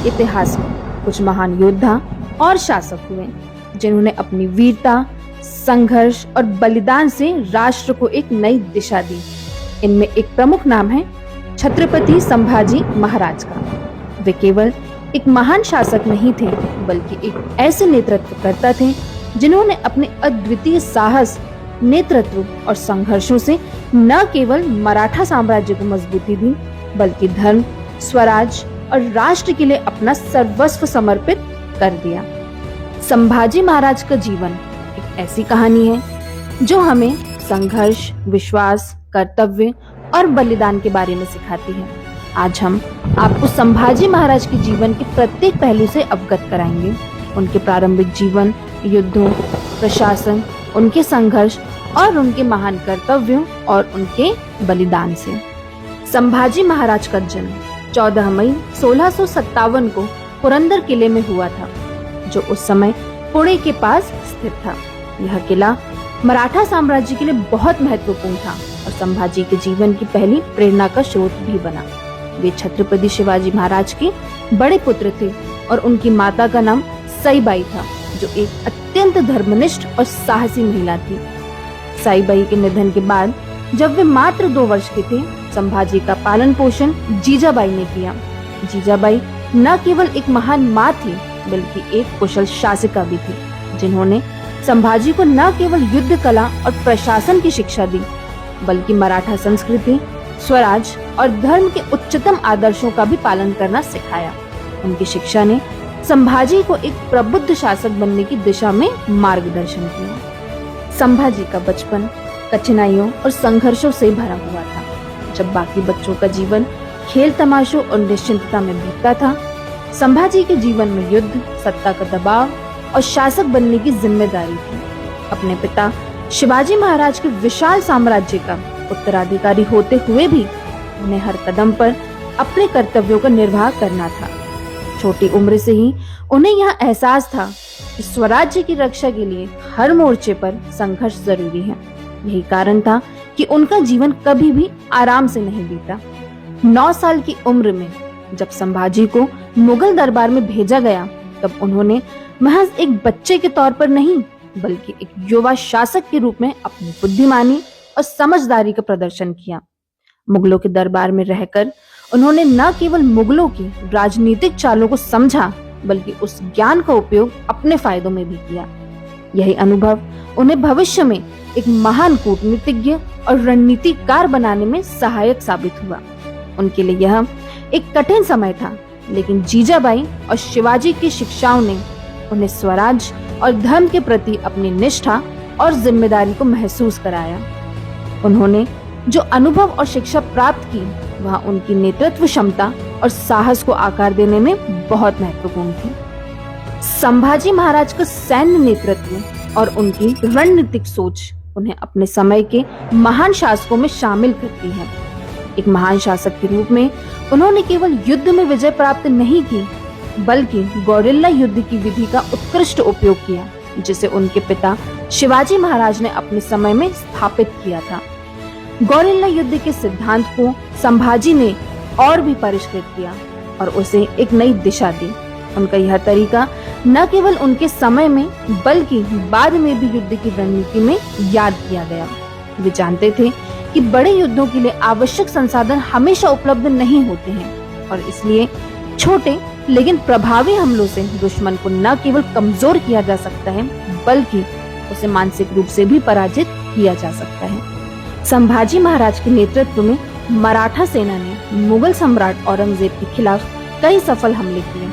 इतिहास में कुछ महान योद्धा और शासक हुए जिन्होंने अपनी वीरता, संघर्ष और बलिदान से राष्ट्र को एक नई दिशा दी। इनमें एक प्रमुख नाम है छत्रपति संभाजी महाराज का। वे केवल एक महान शासक नहीं थे, बल्कि एक ऐसे नेतृत्वकर्ता थे जिन्होंने अपने अद्वितीय साहस, नेतृत्व और संघर्षों से न केवल मराठा साम्राज्य को मजबूती दी, बल्कि धर्म, स्वराज और राष्ट्र के लिए अपना सर्वस्व समर्पित कर दिया। संभाजी महाराज का जीवन एक ऐसी कहानी है जो हमें संघर्ष, विश्वास, कर्तव्य और बलिदान के बारे में सिखाती है। आज हम आपको संभाजी महाराज के जीवन के प्रत्येक पहलू से अवगत कराएंगे। उनके प्रारंभिक जीवन, युद्धों, प्रशासन, उनके संघर्ष और उनके महान कर्तव्यों और उनके बलिदान से। संभाजी महाराज का जन्म 14 मई 1657 को पुरंदर किले में हुआ था, जो उस समय पुणे के पास स्थित था। यह किला मराठा साम्राज्य के लिए बहुत महत्वपूर्ण था और संभाजी के जीवन की पहली प्रेरणा का स्रोत भी बना। वे छत्रपति शिवाजी महाराज के बड़े पुत्र थे और उनकी माता का नाम सईबाई था, जो एक अत्यंत धर्मनिष्ठ और साहसी महिला थी। सईबाई के निधन के बाद जब वे मात्र 2 वर्ष के थे, संभाजी का पालन पोषण जीजाबाई ने किया। जीजाबाई न केवल एक महान माँ थी, बल्कि एक कुशल शासिका भी थी, जिन्होंने संभाजी को न केवल युद्ध कला और प्रशासन की शिक्षा दी, बल्कि मराठा संस्कृति, स्वराज और धर्म के उच्चतम आदर्शों का भी पालन करना सिखाया। उनकी शिक्षा ने संभाजी को एक प्रबुद्ध शासक बनने की दिशा में मार्गदर्शन किया। संभाजी का बचपन कठिनाइयों और संघर्षों से भरा हुआ था। जब बाकी बच्चों का जीवन खेल तमाशों और निश्चिंतता में बीतता था, संभाजी के जीवन में युद्ध, सत्ता का दबाव और शासक बनने की जिम्मेदारी थी। अपने पिता शिवाजी महाराज के विशाल साम्राज्य का उत्तराधिकारी होते हुए भी उन्हें हर कदम पर अपने कर्तव्यों का निर्वाह करना था। छोटी उम्र से ही उन्हें यह एहसास था कि स्वराज्य की रक्षा के लिए हर मोर्चे पर संघर्ष जरूरी है। यही कारण था कि उनका जीवन कभी भी आराम से नहीं बीता। 9 साल की उम्र में जब संभाजी को मुगल दरबार में भेजा गया, तब उन्होंने महज एक बच्चे के तौर पर नहीं, बल्कि एक युवा शासक के रूप में अपनी बुद्धिमानी और समझदारी का प्रदर्शन किया। मुगलों के दरबार में रहकर उन्होंने न केवल मुगलों की राजनीतिक चालों को समझा, बल्कि उस ज्ञान का उपयोग अपने फायदों में भी किया। यही अनुभव उन्हें भविष्य में एक महान कूटनीतिज्ञ और रणनीतिकार बनाने में सहायक साबित हुआ। उनके लिए यह एक कठिन समय था, लेकिन जीजाबाई और शिवाजी की शिक्षाओं ने उन्हें स्वराज और धर्म के प्रति अपनी निष्ठा और जिम्मेदारी को महसूस कराया। उन्होंने जो अनुभव और शिक्षा प्राप्त की, वह उनकी नेतृत्व क्षमता और साहस को आकार देने में बहुत महत्वपूर्ण थी। संभाजी महाराज का सैन्य नेतृत्व और उनकी रणनीतिक सोच उन्हें अपने समय के महान शासकों में शामिल करती है। एक महान शासक के रूप में उन्होंने केवल युद्ध में विजय प्राप्त नहीं की, बल्कि गौरिल्ला युद्ध की विधि का उत्कृष्ट उपयोग किया, जिसे उनके पिता शिवाजी महाराज ने अपने समय में स्थापित किया था। गौरिल्ला युद्ध के सिद्धांत को संभाजी ने और भी परिष्कृत किया और उसे एक नई दिशा दी। उनका यह तरीका न केवल उनके समय में, बल्कि बाद में भी युद्ध की रणनीति में याद किया गया। वे जानते थे कि बड़े युद्धों के लिए आवश्यक संसाधन हमेशा उपलब्ध नहीं होते हैं और इसलिए छोटे लेकिन प्रभावी हमलों से दुश्मन को न केवल कमजोर किया जा सकता है, बल्कि उसे मानसिक रूप से भी पराजित किया जा सकता है। संभाजी महाराज के नेतृत्व में मराठा सेना ने मुगल सम्राट औरंगजेब के खिलाफ कई सफल हमले किए।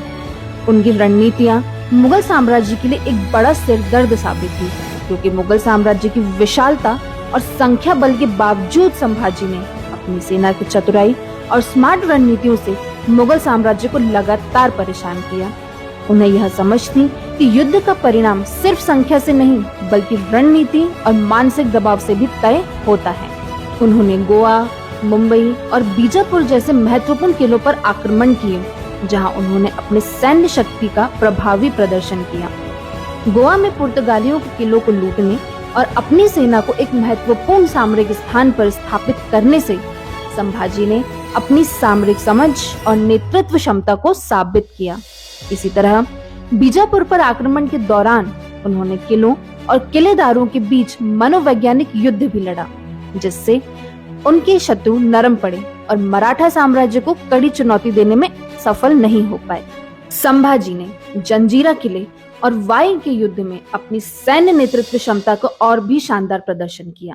उनकी रणनीतियां मुगल साम्राज्य के लिए एक बड़ा सिरदर्द साबित हुई, क्योंकि मुगल साम्राज्य की विशालता और संख्या बल के बावजूद संभाजी ने अपनी सेना की चतुराई और स्मार्ट रणनीतियों से मुगल साम्राज्य को लगातार परेशान किया। उन्हें यह समझ थी कि युद्ध का परिणाम सिर्फ संख्या से नहीं, बल्कि रणनीति और मानसिक दबाव से भी तय होता है। उन्होंने गोवा, मुंबई और बीजापुर जैसे महत्वपूर्ण किलों पर आक्रमण किए, जहां उन्होंने अपने सैन्य शक्ति का प्रभावी प्रदर्शन किया। गोवा में पुर्तगालियों के किलों को लूटने और अपनी सेना को एक महत्वपूर्ण सामरिक स्थान पर स्थापित करने से संभाजी ने अपनी सामरिक समझ और नेतृत्व क्षमता को साबित किया। इसी तरह बीजापुर पर आक्रमण के दौरान उन्होंने किलों और किलेदारों के बीच मनोवैज्ञानिक युद्ध भी लड़ा, जिससे उनके शत्रु नरम पड़े और मराठा साम्राज्य को कड़ी चुनौती देने में सफल नहीं हो पाए। संभाजी ने जंजीरा किले और वाई के युद्ध में अपनी सैन्य नेतृत्व क्षमता को और भी शानदार प्रदर्शन किया।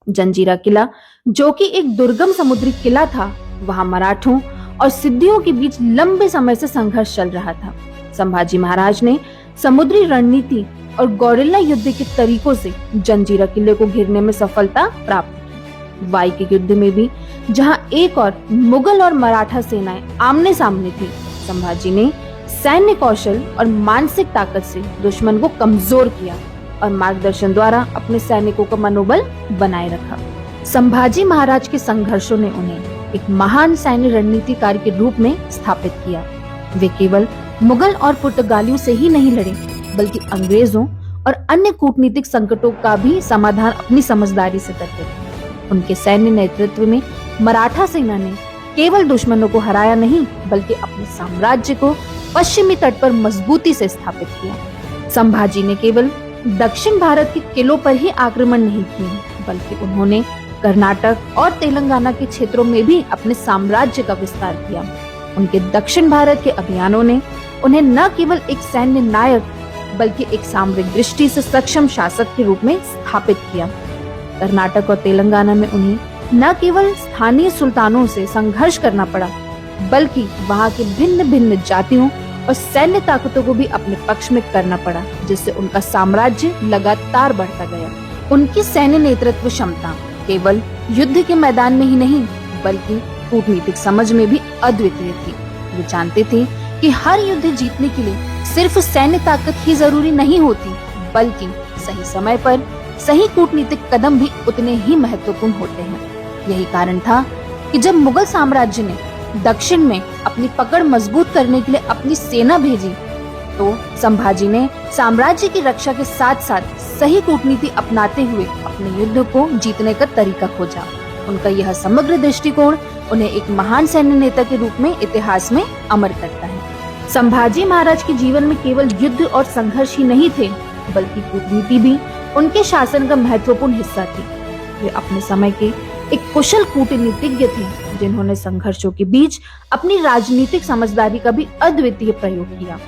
जंजीरा किला, जो कि एक दुर्गम समुद्री किला था, वहां मराठों और सिद्धियों के बीच लंबे समय से संघर्ष चल रहा था। संभाजी महाराज ने समुद्री रणनीति और गौरिल्ला युद्ध के तरीकों से जंजीरा किले को घेरने में सफलता प्राप्त की। वाई के युद्ध में भी, जहां एक और मुगल और मराठा सेनाएं आमने सामने थी, संभाजी ने सैन्य कौशल और मानसिक ताकत से दुश्मन को कमजोर किया और मार्गदर्शन द्वारा अपने सैनिकों का मनोबल बनाए रखा। संभाजी महाराज के संघर्षों ने उन्हें एक महान सैन्य रणनीतिकार के रूप में स्थापित किया। वे केवल मुगल और पुर्तगालियों से ही नहीं लड़े, बल्कि अंग्रेजों और अन्य कूटनीतिक संकटों का भी समाधान अपनी समझदारी से करते थे। उनके सैन्य नेतृत्व में मराठा सेना ने केवल दुश्मनों को हराया नहीं, बल्कि अपने साम्राज्य को पश्चिमी तट पर मजबूती से स्थापित किया। संभाजी ने केवल दक्षिण भारत के किलों पर ही आक्रमण नहीं किए, बल्कि उन्होंने कर्नाटक और तेलंगाना के क्षेत्रों में भी अपने साम्राज्य का विस्तार किया। उनके दक्षिण भारत के अभियानों ने उन्हें न केवल एक सैन्य नायक, बल्कि एक सामरिक दृष्टि से सक्षम शासक के रूप में स्थापित किया। कर्नाटक और तेलंगाना में उन्हें न केवल स्थानीय सुल्तानों से संघर्ष करना पड़ा, बल्कि वहां के भिन्न भिन्न जातियों और सैन्य ताकतों को भी अपने पक्ष में करना पड़ा, जिससे उनका साम्राज्य लगातार बढ़ता गया। उनकी सैन्य नेतृत्व क्षमता केवल युद्ध के मैदान में ही नहीं, बल्कि कूटनीतिक समझ में भी अद्वितीय थी। वे जानते थे कि हर युद्ध जीतने के लिए सिर्फ सैन्य ताकत ही जरूरी नहीं होती, बल्कि सही समय पर सही कूटनीतिक कदम भी उतने ही महत्वपूर्ण होते हैं। यही कारण था कि जब मुगल साम्राज्य ने दक्षिण में अपनी पकड़ मजबूत करने के लिए अपनी सेना भेजी, तो संभाजी ने साम्राज्य की रक्षा के साथ साथ सही कूटनीति अपनाते हुए अपने युद्ध को जीतने का तरीका खोजा। उनका यह समग्र दृष्टिकोण उन्हें एक महान सैन्य नेता के रूप में इतिहास में अमर करता है। संभाजी महाराज के जीवन में केवल युद्ध और संघर्ष ही नहीं थे, बल्कि कूटनीति भी उनके शासन का महत्वपूर्ण हिस्सा थी। वे अपने समय के एक कुशल कूटनीतिज्ञ थे, जिन्होंने संघर्षों के बीच अपनी राजनीतिक समझदारी का भी अद्वितीय प्रयोग किया।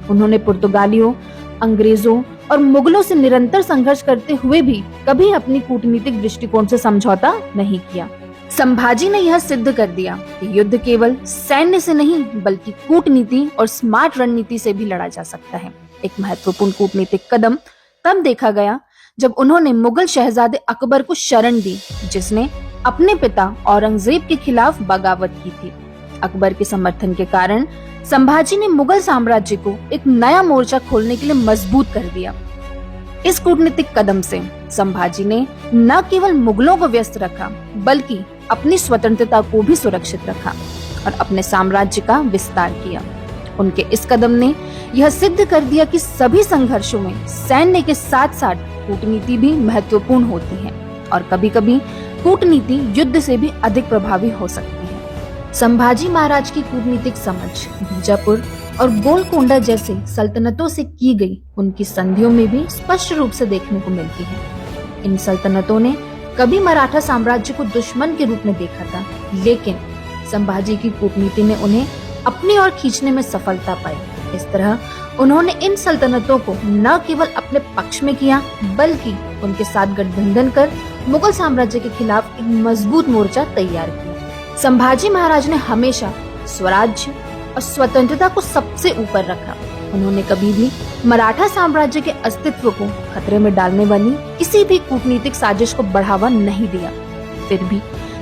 उन्होंने पुर्तगालियों, अंग्रेजों और मुगलों से निरंतर संघर्ष करते हुए भी कभी अपनी कूटनीतिक दृष्टिकोण से समझौता नहीं किया। संभाजी ने यह सिद्ध कर दिया कि युद्ध केवल सैन्य से नहीं, बल्कि कूटनीति और स्मार्ट रणनीति से भी लड़ा जा सकता है। एक महत्वपूर्ण कूटनीतिक कदम तब देखा गया जब उन्होंने मुगल शहजादे अकबर को शरण दी, जिसने अपने पिता औरंगजेब के खिलाफ बगावत की थी। अकबर के समर्थन के कारण संभाजी ने मुगल साम्राज्य को एक नया मोर्चा खोलने के लिए मजबूत कर दिया। इस कूटनीतिक कदम से संभाजी ने न केवल मुगलों को व्यस्त रखा, बल्कि अपनी स्वतंत्रता को भी सुरक्षित रखा और अपने साम्राज्य का विस्तार किया। उनके इस कदम ने यह सिद्ध कर दिया कि सभी संघर्षों में सैन्य के साथ साथ कूटनीति भी महत्वपूर्ण होती है और कभी-कभी कूटनीति युद्ध से भी अधिक प्रभावी हो सकती है। संभाजी महाराज की कूटनीतिक समझ बीजापुर और गोलकोंडा जैसे सल्तनतों से की गई उनकी संधियों में भी स्पष्ट रूप से देखने को मिलती है। इन सल्तनतों ने कभी मराठा साम्राज्य को दुश्मन के रूप में देखा था, लेकिन संभाजी की कूटनीति ने उन्हें अपनी ओर खींचने में सफलता पाई। इस तरह उन्होंने इन सल्तनतों को न केवल अपने पक्ष में किया, बल्कि उनके साथ गठबंधन कर मुगल साम्राज्य के खिलाफ एक मजबूत मोर्चा तैयार किया। संभाजी महाराज ने हमेशा स्वराज्य और स्वतंत्रता को सबसे ऊपर रखा। उन्होंने कभी भी मराठा साम्राज्य के अस्तित्व को खतरे में डालने वाली किसी भी कूटनीतिक साजिश को बढ़ावा नहीं दिया। फिर भी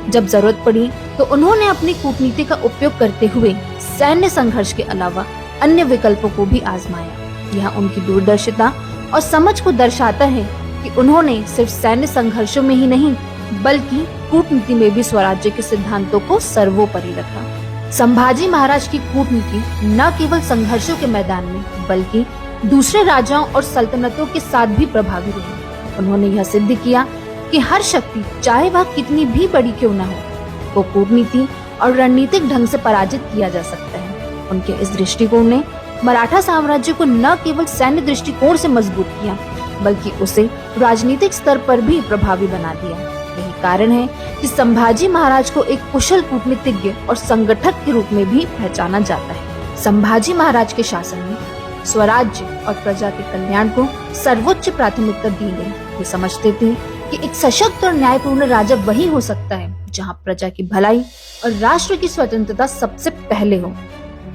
जब जरूरत पड़ी तो उन्होंने अपनी कूटनीति का उपयोग करते हुए सैन्य संघर्ष के अलावा अन्य विकल्पों को भी आजमाया। यह उनकी दूरदर्शिता और समझ को दर्शाता है कि उन्होंने सिर्फ सैन्य संघर्षों में ही नहीं, बल्कि कूटनीति में भी स्वराज्य के सिद्धांतों को सर्वोपरि रखा। संभाजी महाराज की कूटनीति न केवल संघर्षों के मैदान में, बल्कि दूसरे राजाओं और सल्तनतों के साथ भी प्रभावी रही। उन्होंने यह सिद्ध किया कि हर शक्ति, चाहे वह कितनी भी बड़ी क्यों न हो, वो कूटनीति और रणनीतिक ढंग से पराजित किया जा सकता है। उनके इस दृष्टिकोण ने मराठा साम्राज्य को न केवल सैन्य दृष्टिकोण से मजबूत किया, बल्कि उसे राजनीतिक स्तर पर भी प्रभावी बना दिया। यही कारण है कि संभाजी महाराज को एक कुशल कूटनीतिज्ञ और संगठक के रूप में भी पहचाना जाता है। संभाजी महाराज के शासन में स्वराज्य और प्रजा के कल्याण को सर्वोच्च प्राथमिकता दी गई। वे समझते थे कि एक सशक्त और न्यायपूर्ण राजा वही हो सकता है जहां प्रजा की भलाई और राष्ट्र की स्वतंत्रता सबसे पहले हो।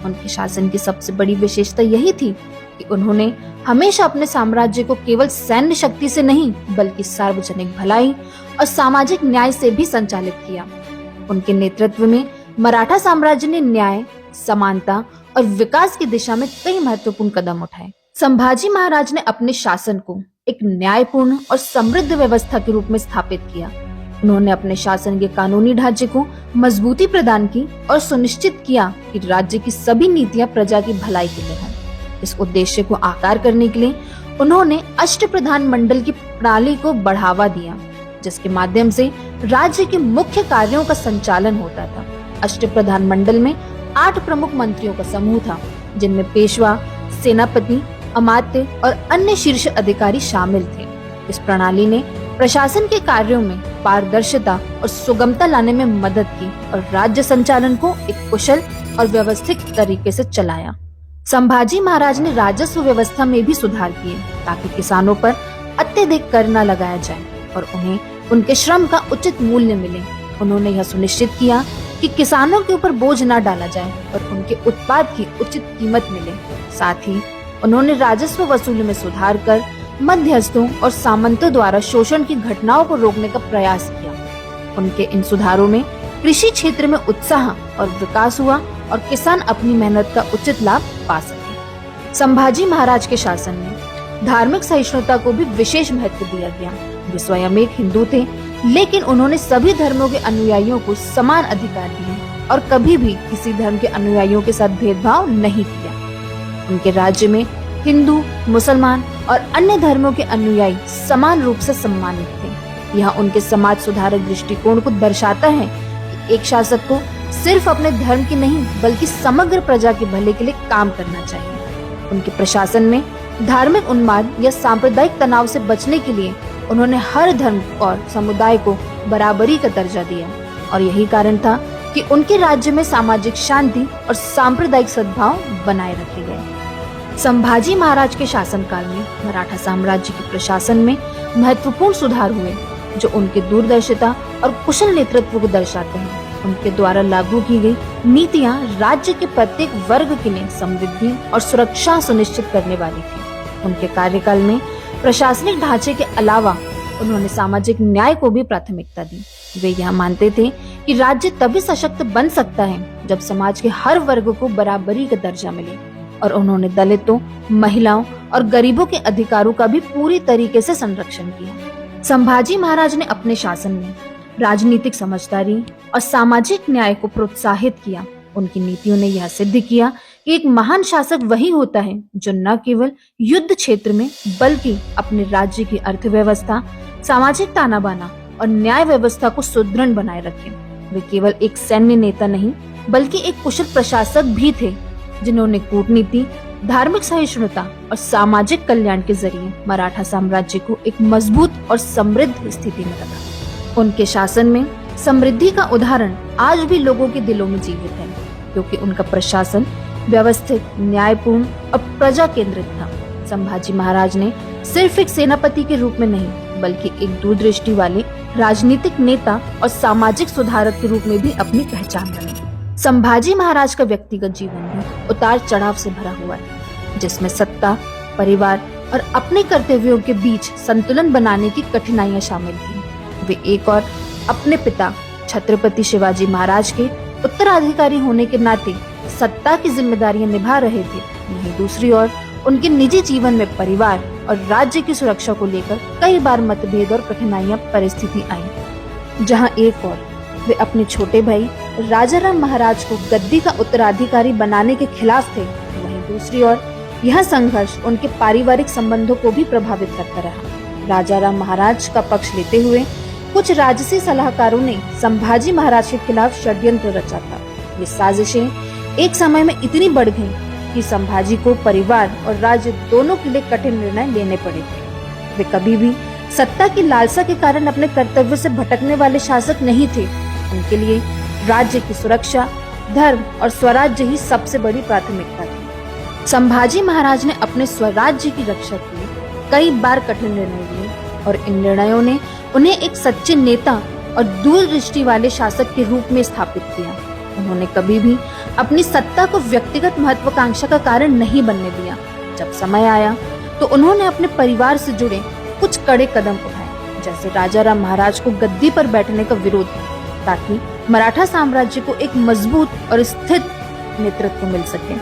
उनके शासन की सबसे बड़ी विशेषता यही थी कि उन्होंने हमेशा अपने साम्राज्य को केवल सैन्य शक्ति से नहीं, बल्कि सार्वजनिक भलाई और सामाजिक न्याय से भी संचालित किया। उनके नेतृत्व में मराठा साम्राज्य ने न्याय, समानता और विकास की दिशा में कई महत्वपूर्ण कदम उठाए। संभाजी महाराज ने अपने शासन को एक न्यायपूर्ण और समृद्ध व्यवस्था के रूप में स्थापित किया। उन्होंने अपने शासन के कानूनी ढांचे को मजबूती प्रदान की और सुनिश्चित किया कि राज्य की सभी नीतियां प्रजा की भलाई के लिए हों। इस उद्देश्य को आकार करने के लिए उन्होंने अष्टप्रधान मंडल की प्रणाली को बढ़ावा दिया, जिसके माध्यम से राज्य के मुख्य कार्यों का संचालन होता था। अष्टप्रधान मंडल में 8 प्रमुख मंत्रियों का समूह था, जिनमें पेशवा, सेनापति, अमात्य और अन्य शीर्ष अधिकारी शामिल थे। इस प्रणाली ने प्रशासन के कार्यों में पारदर्शिता और सुगमता लाने में मदद की और राज्य संचालन को एक कुशल और व्यवस्थित तरीके से चलाया। संभाजी महाराज ने राजस्व व्यवस्था में भी सुधार किए ताकि किसानों पर अत्यधिक कर न लगाया जाए और उन्हें उनके श्रम का उचित मूल्य मिले। उन्होंने यह सुनिश्चित किया कि किसानों के ऊपर बोझ न डाला जाए और उनके उत्पाद की उचित कीमत मिले। साथ ही उन्होंने राजस्व वसूली में सुधार कर मध्यस्थों और सामंतों द्वारा शोषण की घटनाओं को रोकने का प्रयास किया। उनके इन सुधारों में कृषि क्षेत्र में उत्साह और विकास हुआ और किसान अपनी मेहनत का उचित लाभ पा सके। संभाजी महाराज के शासन में धार्मिक सहिष्णुता को भी विशेष महत्व दिया गया। वे स्वयं एक हिंदू थे, लेकिन उन्होंने सभी धर्मों के अनुयायियों को समान अधिकार दिए और कभी भी किसी धर्म के अनुयायियों के साथ भेदभाव नहीं किया। उनके राज्य में हिंदू, मुसलमान और अन्य धर्मों के अनुयायी समान रूप से सम्मानित थे। यह उनके समाज सुधारक दृष्टिकोण को दर्शाता है कि एक शासक को सिर्फ अपने धर्म की नहीं, बल्कि समग्र प्रजा के भले के लिए काम करना चाहिए। उनके प्रशासन में धार्मिक उन्माद या सांप्रदायिक तनाव से बचने के लिए उन्होंने हर धर्म और समुदाय को बराबरी का दर्जा दिया और यही कारण था कि उनके राज्य में सामाजिक शांति और सांप्रदायिक सद्भाव बनाए रखे गए। संभाजी महाराज के शासनकाल में मराठा साम्राज्य के प्रशासन में महत्वपूर्ण सुधार हुए, जो उनके दूरदर्शिता और कुशल नेतृत्व को दर्शाते हैं। उनके द्वारा लागू की गई नीतियां राज्य के प्रत्येक वर्ग के लिए समृद्धि और सुरक्षा सुनिश्चित करने वाली थी। उनके कार्यकाल में प्रशासनिक ढांचे के अलावा उन्होंने सामाजिक न्याय को भी प्राथमिकता दी। वे यह मानते थे कि राज्य तभी सशक्त बन सकता है जब समाज के हर वर्ग को बराबरी का दर्जा मिले और उन्होंने दलितों, महिलाओं और गरीबों के अधिकारों का भी पूरी तरीके से संरक्षण किया। संभाजी महाराज ने अपने शासन में राजनीतिक समझदारी और सामाजिक न्याय को प्रोत्साहित किया। उनकी नीतियों ने यह सिद्ध किया कि एक महान शासक वही होता है जो न केवल युद्ध क्षेत्र में, बल्कि अपने राज्य की अर्थव्यवस्था, सामाजिक ताना बाना और न्याय व्यवस्था को सुदृढ़ बनाए रखे। वे केवल एक सैन्य नेता नहीं, बल्कि एक कुशल प्रशासक भी थे, जिन्होंने कूटनीति, धार्मिक सहिष्णुता और सामाजिक कल्याण के जरिए मराठा साम्राज्य को एक मजबूत और समृद्ध स्थिति में रखा। उनके शासन में समृद्धि का उदाहरण आज भी लोगों के दिलों में जीवित है, क्योंकि उनका प्रशासन व्यवस्थित, न्यायपूर्ण और प्रजा केंद्रित था। संभाजी महाराज ने सिर्फ एक सेनापति के रूप में नहीं, बल्कि एक दूरदृष्टि वाले राजनीतिक नेता और सामाजिक सुधारक के रूप में भी अपनी पहचान बनाई। संभाजी महाराज का व्यक्तिगत जीवन भी उतार चढ़ाव से भरा हुआ है, जिसमें सत्ता, परिवार और अपने कर्तव्यों के बीच संतुलन बनाने की कठिनाइयां शामिल थी। वे एक और अपने पिता छत्रपति शिवाजी महाराज के उत्तराधिकारी होने के नाते सत्ता की जिम्मेदारियां निभा रहे थे, वहीं दूसरी ओर उनके निजी जीवन में परिवार और राज्य की सुरक्षा को लेकर कई बार मतभेद और कठिनाइयां परिस्थिति आई। जहां एक ओर वे अपने छोटे भाई राजाराम महाराज को गद्दी का उत्तराधिकारी बनाने के खिलाफ थे, वहीं दूसरी ओर यह संघर्ष उनके पारिवारिक संबंधों को भी प्रभावित करता रहा। राजाराम महाराज का पक्ष लेते हुए कुछ राजसी सलाहकारों ने संभाजी महाराज के खिलाफ षड्यंत्र रचा था। ये साजिशें एक समय में इतनी बढ़ गईं कि संभाजी को परिवार और राज्य दोनों के लिए कठिन निर्णय लेने पड़े थे। वे कभी भी सत्ता की लालसा के कारण अपने कर्तव्य से भटकने वाले शासक नहीं थे। उनके लिए राज्य की सुरक्षा, धर्म और स्वराज्य ही सबसे बड़ी प्राथमिकता थी। संभाजी महाराज ने अपने स्वराज्य की रक्षा के लिए कई बार कठिन निर्णय लिए और इन निर्णयों ने उन्हें एक सच्चे नेता और दूरदृष्टि वाले शासक के रूप में स्थापित किया। उन्होंने कभी भी अपनी सत्ता को व्यक्तिगत महत्वाकांक्षा का कारण नहीं बनने दिया। जब समय आया तो उन्होंने अपने परिवार से जुड़े कुछ कड़े कदम उठाए, जैसे राजा राम महाराज को गद्दी पर बैठने का विरोध, ताकि मराठा साम्राज्य को एक मजबूत और स्थिर नेतृत्व मिल सके।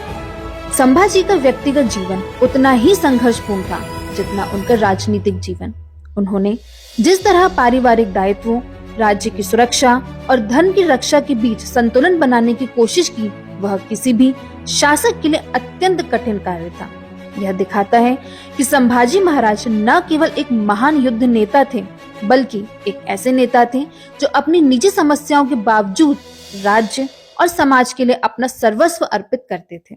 संभाजी का व्यक्तिगत जीवन उतना ही संघर्षपूर्ण था जितना उनका राजनीतिक जीवन। उन्होंने जिस तरह पारिवारिक दायित्वों, राज्य की सुरक्षा और धर्म की रक्षा के बीच संतुलन बनाने की कोशिश की, वह किसी भी शासक के लिए अत्यंत कठिन कार्य था। यह दिखाता है कि संभाजी महाराज न केवल एक महान युद्ध नेता थे, बल्कि एक ऐसे नेता थे जो अपनी निजी समस्याओं के बावजूद राज्य और समाज के लिए अपना सर्वस्व अर्पित करते थे।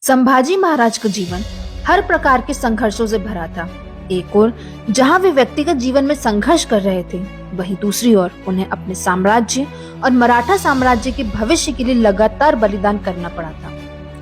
संभाजी महाराज का जीवन हर प्रकार के संघर्षों से भरा था। एक ओर जहां वे व्यक्तिगत जीवन में संघर्ष कर रहे थे, वहीं दूसरी ओर उन्हें अपने साम्राज्य और मराठा साम्राज्य के भविष्य के लिए लगातार बलिदान करना पड़ा था।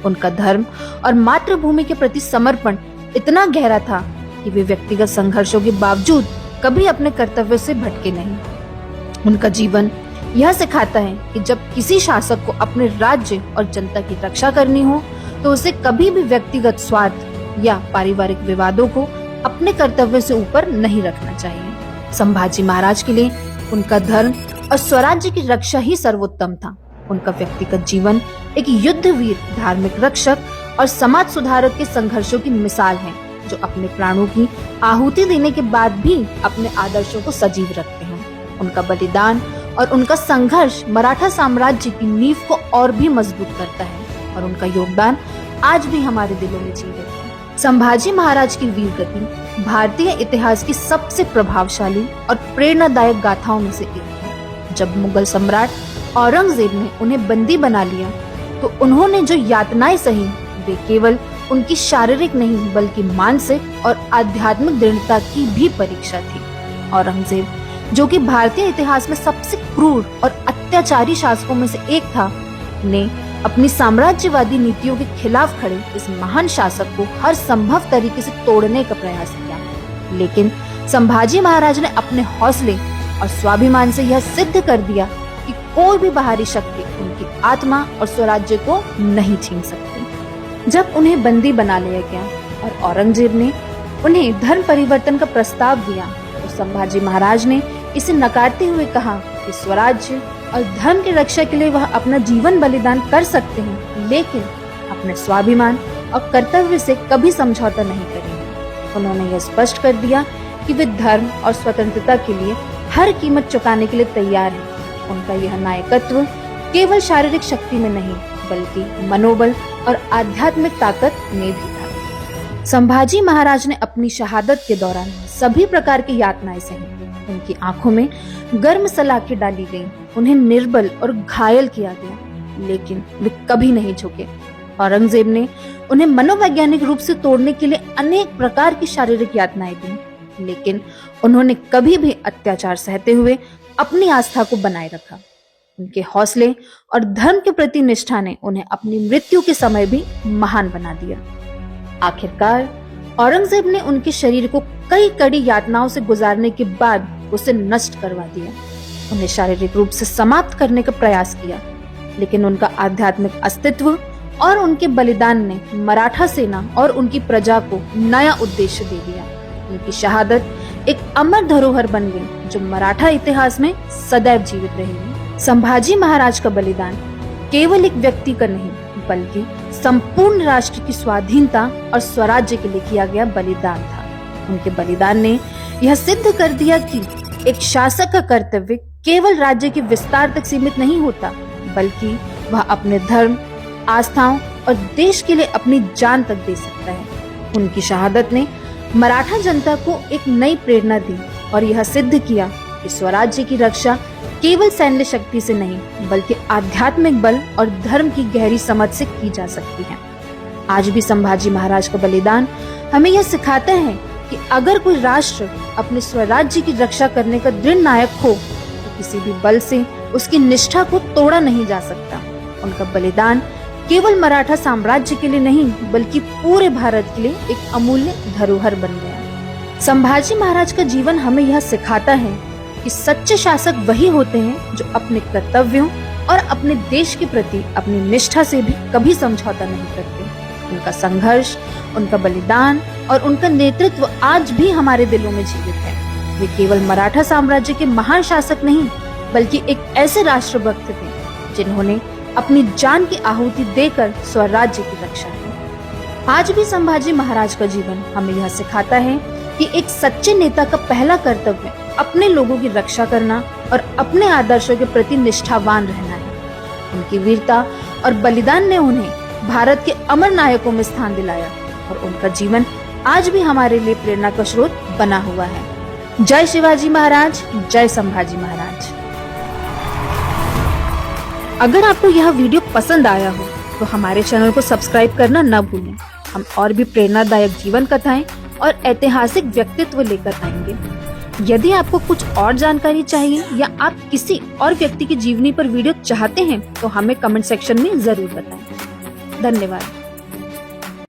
उनका धर्म और मातृभूमि के प्रति समर्पण इतना गहरा था कि वे व्यक्तिगत संघर्षों के बावजूद कभी अपने कर्तव्य से भटके नहीं। उनका जीवन यह सिखाता है कि जब किसी शासक को अपने राज्य और जनता की रक्षा करनी हो, तो उसे कभी भी व्यक्तिगत स्वार्थ या पारिवारिक विवादों को अपने कर्तव्य से ऊपर नहीं रखना चाहिए। संभाजी महाराज के लिए उनका धर्म और स्वराज्य की रक्षा ही सर्वोत्तम था। उनका व्यक्तिगत जीवन एक युद्धवीर, धार्मिक रक्षक और समाज सुधारक के संघर्षों की मिसाल है, जो अपने प्राणों की आहुति देने के बाद भी अपने आदर्शों को सजीव रखते हैं। उनका बलिदान और उनका संघर्ष मराठा साम्राज्य की नींव को और भी मजबूत करता है और उनका योगदान आज भी हमारे दिलों में जीवित है। संभाजी महाराज की वीर गति भारतीय इतिहास की सबसे प्रभावशाली और प्रेरणादायक गाथाओं में से एक है। जब मुगल सम्राट औरंगजेब ने उन्हें बंदी बना लिया, तो उन्होंने जो यातनाएं सही, वे केवल उनकी शारीरिक नहीं बल्कि मानसिक और आध्यात्मिक दृढ़ता की भी परीक्षा थी। औरंगजेब, जो कि भारतीय इतिहास में सबसे क्रूर और अत्याचारी शासकों में से एक था, ने अपनी साम्राज्यवादी नीतियों के खिलाफ खड़े इस महान शासक को हर संभव तरीके से तोड़ने का प्रयास किया। लेकिन संभाजी महाराज ने अपने हौसले और स्वाभिमान से यह सिद्ध कर दिया कि कोई भी बाहरी शक्ति उनकी आत्मा और स्वराज्य को नहीं छीन सकती। जब उन्हें बंदी बना लिया गया और औरंगजेब ने उन्हें धर्म परिवर्तन का प्रस्ताव दिया, तो संभाजी महाराज ने इसे नकारते हुए कहा कि स्वराज्य और धर्म की रक्षा के लिए वह अपना जीवन बलिदान कर सकते हैं, लेकिन अपने स्वाभिमान और कर्तव्य से कभी समझौता नहीं करेंगे। उन्होंने यह स्पष्ट कर दिया कि वे धर्म और स्वतंत्रता के लिए हर कीमत चुकाने के लिए तैयार हैं। उनका यह नायकत्व केवल शारीरिक शक्ति में नहीं, बल्कि मनोबल और आध्यात्मिक ताकत में भी था। संभाजी महाराज ने अपनी शहादत के दौरान सभी प्रकार की यातनाएं सही। उनकी आंखों में गर्म सलाखें डाली गईं, उन्हें निर्बल और घायल किया गया, लेकिन वे कभी नहीं झुके। औरंगजेब ने उन्हें मनोवैज्ञानिक रूप से तोड़ने के लिए अनेक प्रकार की शारीरिक यातनाएं दी, लेकिन उन्होंने कभी भी अत्याचार सहते हुए अपनी आस्था को बनाए रखा। उनके हौसले और धर्म के प्रति निष्ठा ने उन्हें अपनी मृत्यु के समय भी महान बना दिया। आखिरकार औरंगजेब ने उनके शरीर को कई कड़ी यातनाओं से गुजारने के बाद उसे नष्ट करवा दिया। उन्हें शारीरिक रूप से समाप्त करने का प्रयास किया, लेकिन उनका आध्यात्मिक अस्तित्व और उनके बलिदान ने मराठा सेना और उनकी प्रजा को नया उद्देश्य दे दिया। उनकी शहादत एक अमर धरोहर बन गई, जो मराठा इतिहास में सदैव जीवित रहेगी। संभाजी महाराज का बलिदान केवल एक व्यक्ति का नहीं, बल्कि संपूर्ण राष्ट्र की स्वाधीनता और स्वराज्य के लिए किया गया बलिदान था। उनके बलिदान ने यह सिद्ध कर दिया कि एक शासक का कर्तव्य केवल राज्य के विस्तार तक सीमित नहीं होता, बल्कि वह अपने धर्म, आस्थाओं और देश के लिए अपनी जान तक दे सकता है। उनकी शहादत ने मराठा जनता को एक नई प्रेरणा दी और यह सिद्ध किया कि स्वराज्य की रक्षा केवल सैन्य शक्ति से नहीं बल्कि आध्यात्मिक बल और धर्म की गहरी समझ से की जा सकती है। आज भी संभाजी महाराज का बलिदान हमें यह सिखाता है कि अगर कोई राष्ट्र अपने स्वराज्य की रक्षा करने का दृढ़ नायक हो तो किसी भी बल से उसकी निष्ठा को तोड़ा नहीं जा सकता। उनका बलिदान केवल मराठा साम्राज्य के लिए नहीं बल्कि पूरे भारत के लिए एक अमूल्य धरोहर बन गया। संभाजी महाराज का जीवन हमें यह सिखाता है कि सच्चे शासक वही होते हैं जो अपने कर्तव्यों और अपने देश के प्रति अपनी निष्ठा से भी कभी समझौता नहीं करते। उनका संघर्ष, उनका बलिदान और उनका नेतृत्व आज भी हमारे दिलों में जीवित है। वे केवल मराठा साम्राज्य के महान शासक नहीं बल्कि एक ऐसे राष्ट्रभक्त थे जिन्होंने अपनी जान की आहुति देकर स्वराज्य की रक्षा की। आज भी संभाजी महाराज का जीवन हमें यह सिखाता है कि एक सच्चे नेता का पहला कर्तव्य अपने लोगों की रक्षा करना और अपने आदर्शों के प्रति निष्ठावान रहना है। उनकी वीरता और बलिदान ने उन्हें भारत के अमर नायकों में स्थान दिलाया और उनका जीवन आज भी हमारे लिए प्रेरणा का स्रोत बना हुआ है। जय शिवाजी महाराज, जय संभाजी महाराज। अगर आपको यह वीडियो पसंद आया हो तो हमारे चैनल को सब्सक्राइब करना न भूलें। हम और भी प्रेरणादायक जीवन कथाएं और ऐतिहासिक व्यक्तित्व लेकर आएंगे। यदि आपको कुछ और जानकारी चाहिए या आप किसी और व्यक्ति की जीवनी पर वीडियो चाहते हैं तो हमें कमेंट सेक्शन में जरूर बताएं। धन्यवाद।